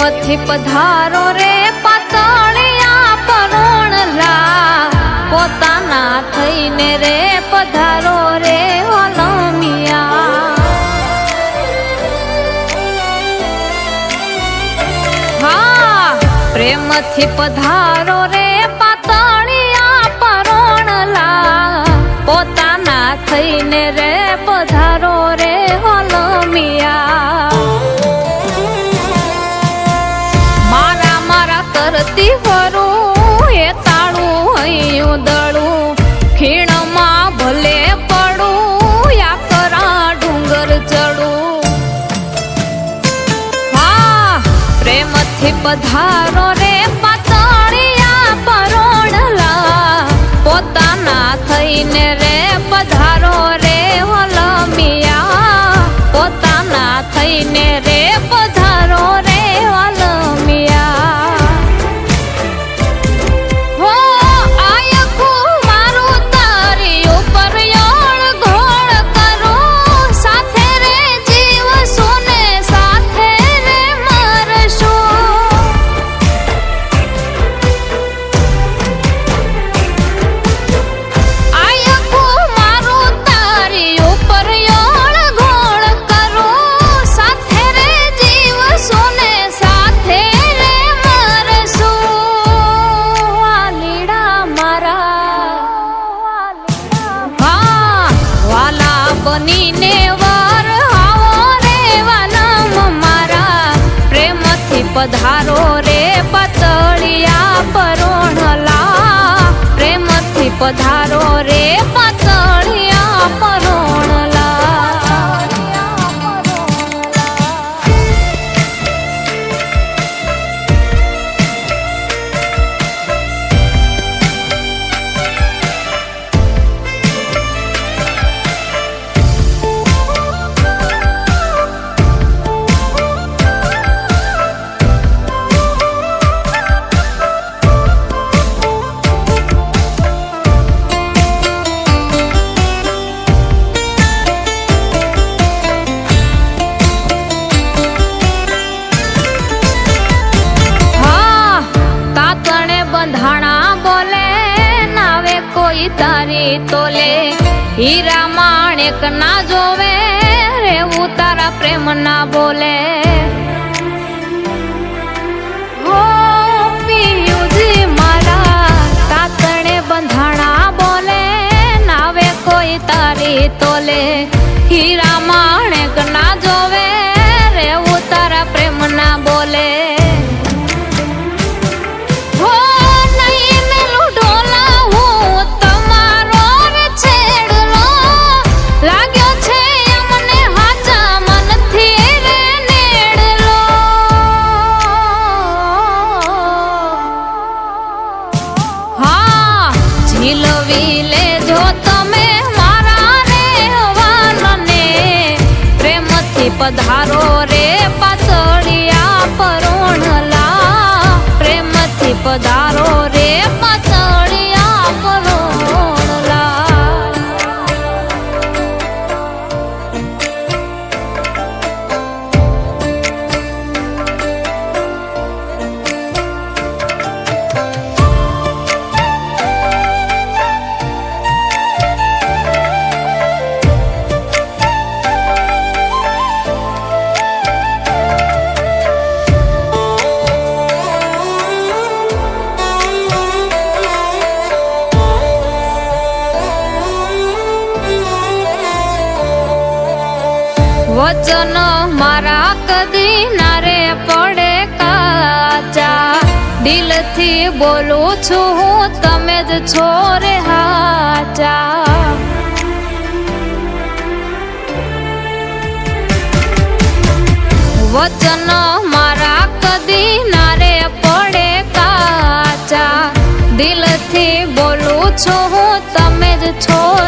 પ્રેમથી પધારો રે પાતળિયા પરોણલા પોતાના થઈને રે પધારો રે ઓલમિયા હા પ્રેમથી પધારો રે પાતળિયા પરોણલા પોતાના થઈને રે પધારો રે ઓલમિયા કરતી ફરું એ તાળું હૈયું દળું ખીણમાં ભલે પડું યા કરા ડુંગર ચડું હા પ્રેમથી પધારો રે પાતળિયા પરોણલા પોતાના થઈને રે પધારો રે ઓલમિયા પોતાના થઈને રે પધારો રે ઓલમિયા બનીને વર આવો રે વાલમ મારા પ્રેમથી પધારો રે પાતળિયા પરોણલા પ્રેમથી પધારો રે પાતળિયા પરોણલા બંધાણા બોલે નાવે કોઈ તારી તોલે હીરા માણેક ના જોવે રેવું તારા પ્રેમ ના બોલે હો પિયુજી મારા તાતણે બંધાણા બોલે નાવે કોઈ તારી તોલે હીરા માણેક ના જોવે રેવું તારા પ્રેમ ના બોલે ઝીલવી લેજો તમે મારા રે વાલને પ્રેમથી પધારો રે પાતળિયા પરોણલા પ્રેમથી પધારો રે પાતળિયા પરોણલા વચન મારા કદી ના રે પડે કાચા દિલથી બોલું છું હું તમે જ છો રે હાચા વચન મારા કદી ના રે પડે કાચા દિલથી બોલું છું હું તમે જ છો